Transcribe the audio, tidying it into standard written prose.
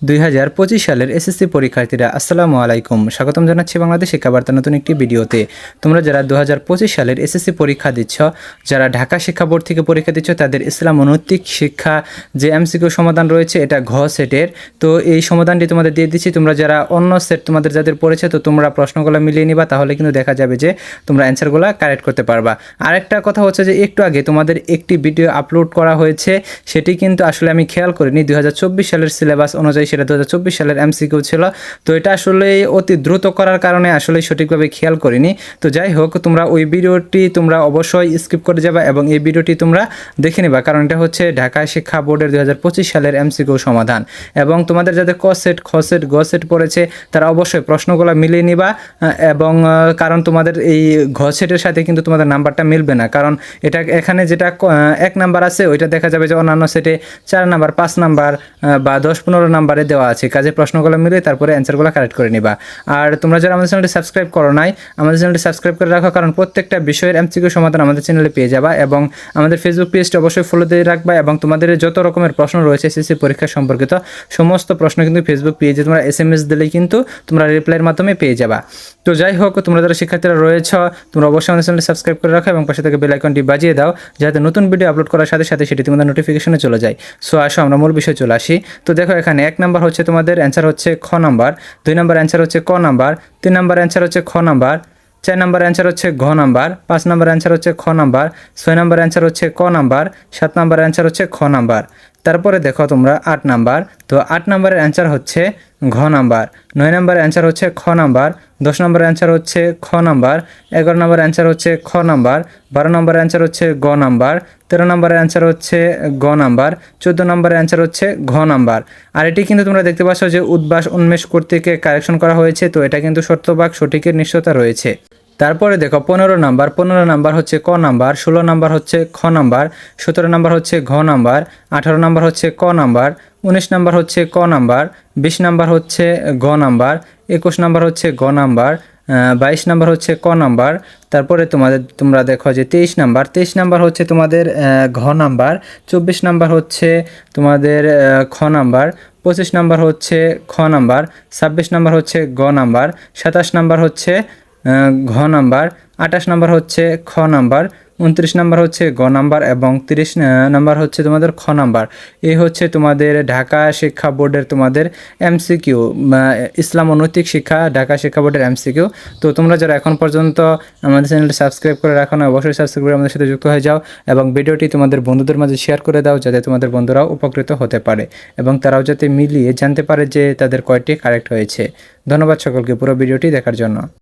2025 সালের এসএসসি পরীক্ষার্থীরা আসসালামু আলাইকুম। স্বাগতম জানাচ্ছি বাংলাদেশ শিক্ষাবার্তা নতুন একটি ভিডিওতে। তোমরা যারা 2025 সালের এসএসসি পরীক্ষা দিচ্ছ, যারা ঢাকা শিক্ষা বোর্ড থেকে পরীক্ষা দিচ্ছ, তাদের ইসলাম ও নৈতিক শিক্ষা যে এমসিকিউ সমাধান রয়েছে এটা ঘ সেটের। তো এই সমাধানটি তোমাদের দিয়ে দিচ্ছি। তোমরা যারা অন্য সেট তোমাদের যাদের পড়েছে, তো তোমরা প্রশ্নগুলো মিলিয়ে নিবা, তাহলে কিন্তু দেখা যাবে যে তোমরা অ্যান্সারগুলো কারেক্ট করতে পারবা। আরেকটা কথা হচ্ছে যে একটু আগে তোমাদের একটি ভিডিও আপলোড করা হয়েছে, সেটি কিন্তু আসলে আমি খেয়াল করিনি। 2024 সালের সিলেবাস অনুযায়ী সেটা 2024 সালের এমসিকিউ ছিল। তো এটা আসলে অতি দ্রুত করার কারণে আসলে সঠিকভাবে খেয়াল করিনি। তো যাই হোক, তোমরা ওই ভিডিওটি তোমরা অবশ্যই স্কিপ করে যাবা এবং এই ভিডিওটি তোমরা দেখে নিবা, কারণ এটা হচ্ছে ঢাকা শিক্ষা বোর্ডের 2025 সালের এমসিকিউ সমাধান। এবং তোমাদের যাদের ক সেট, খ সেট, গ সেট পড়েছে, তারা অবশ্যই প্রশ্নগুলো মিলিয়ে নিবা। এবং কারণ তোমাদের এই ঘ সেটের সাথে কিন্তু তোমাদের নাম্বারটা মিলবে না, কারণ এটা এখানে যেটা 1 নাম্বার আছে, ওইটা দেখা যাবে যে অন্যান্য সেটে 4 নাম্বার, 5 নাম্বার বা 10-15 নাম্বারে দেওয়া আছে। কাজে প্রশ্নগুলো মিলে তারপরে অ্যান্সারগুলো কারেক্ট করে নিবা। আর তোমরা যারা আমাদের চ্যানেলটি সাবস্ক্রাইব করো নাই, আমাদের চ্যানেলটি সাবস্ক্রাইব করে রাখো, কারণ প্রত্যেকটা বিষয়ের এমসিকিউ সমাধান আমাদের চ্যানেলে পেয়ে যাবা। এবং আমাদের ফেসবুক পেজটি অবশ্যই ফলো দিয়ে রাখবা। এবং তোমাদের যত রকমের প্রশ্ন রয়েছে এসএসসি পরীক্ষা সম্পর্কিত সমস্ত প্রশ্ন কিন্তু ফেসবুক পেজে তোমরা SMS দিলেই কিন্তু তোমরা রিপ্লাইয়ের মাধ্যমে পেয়ে যাবা। তো যাই হোক, তোমরা যারা শিক্ষার্থীরা রয়েছ, তোমরা অবশ্যই আমাদের চ্যানেলটি সাবস্ক্রাইব করে রাখো এবং পাশে থেকে বেল আইকনটি বাজিয়ে দাও, যাতে নতুন ভিডিও আপলোড করার সাথে সাথে সেটি তোমাদের নোটিফিকেশনে চলে যায়। সো আসো আমরা মূল বিষয়ে চলে আসি। তো দেখো, এখানে 1 নাম্বার হচ্ছে তোমাদের অ্যান্সার হচ্ছে খ নাম্বার, 2 নাম্বার অ্যান্সার হচ্ছে ক নাম্বার, 3 নাম্বার অ্যান্সার হচ্ছে খ নাম্বার, 4 নাম্বার অ্যান্সার হচ্ছে ঘ নাম্বার, 5 নাম্বার অ্যান্সার হচ্ছে খ নাম্বার, 6 নাম্বার অ্যান্সার হচ্ছে ক নাম্বার, 7 নাম্বার অ্যান্সার হচ্ছে খ নাম্বার। তারপরে দেখো তোমরা 8 নাম্বার, তো 8 নাম্বারের অ্যান্সার হচ্ছে ঘ নাম্বার, 9 নাম্বারের অ্যান্সার হচ্ছে খ নাম্বার, 10 নম্বরের অ্যান্সার হচ্ছে খ নাম্বার, 11 নম্বরের অ্যান্সার হচ্ছে খ নাম্বার, 12 নম্বরের অ্যান্সার হচ্ছে গ নাম্বার, 13 নম্বরের অ্যান্সার হচ্ছে গ নাম্বার, 14 নম্বরের অ্যান্সার হচ্ছে ঘ নাম্বার। আর এটি কিন্তু তোমরা দেখতে পাচ্ছ যে উদ্ভাস উন্মেষ কর্তৃক কারেকশন করা হয়েছে, তো এটা কিন্তু শতভাগ সঠিকের নিশ্চয়তা রয়েছে। তারপরে দেখো 15 নাম্বার হচ্ছে ক নাম্বার, 16 নাম্বার হচ্ছে খ নাম্বার, 17 নাম্বার হচ্ছে ঘ নাম্বার, 18 নাম্বার হচ্ছে ক নাম্বার, 19 নাম্বার হচ্ছে ক নাম্বার, 20 নাম্বার হচ্ছে ঘ নাম্বার, 21 নাম্বার হচ্ছে ঘ নাম্বার, 22 নাম্বার হচ্ছে ক নাম্বার। তারপরে তোমরা দেখো যে 23 নাম্বার হচ্ছে তোমাদের ঘ নাম্বার, 24 নাম্বার হচ্ছে তোমাদের খ নাম্বার, 25 নাম্বার হচ্ছে খ নাম্বার, 26 নাম্বার হচ্ছে গ নাম্বার, 27 নাম্বার হচ্ছে ঘ নাম্বার, 28 নাম্বার হচ্ছে খ নাম্বার, 29 নাম্বার হচ্ছে গ নাম্বার এবং 30 নাম্বার হচ্ছে তোমাদের খ নাম্বার। এই হচ্ছে তোমাদের ঢাকা শিক্ষা বোর্ডের তোমাদের এমসিকিউ, ইসলাম ও নৈতিক শিক্ষা ঢাকা শিক্ষা বোর্ডের এমসিকিউ। তো তোমরা যারা এখন পর্যন্ত আমাদের চ্যানেলটি সাবস্ক্রাইব করে রাখো না, অবশ্যই সাবস্ক্রাইব করে আমাদের সাথে যুক্ত হয়ে যাও এবং ভিডিওটি তোমাদের বন্ধুদের মাঝে শেয়ার করে দাও, যাতে তোমাদের বন্ধুরাও উপকৃত হতে পারে এবং তারাও যাতে মিলিয়ে জানতে পারে যে তাদের কয়টি কারেক্ট হয়েছে। ধন্যবাদ সকলকে পুরো ভিডিওটি দেখার জন্য।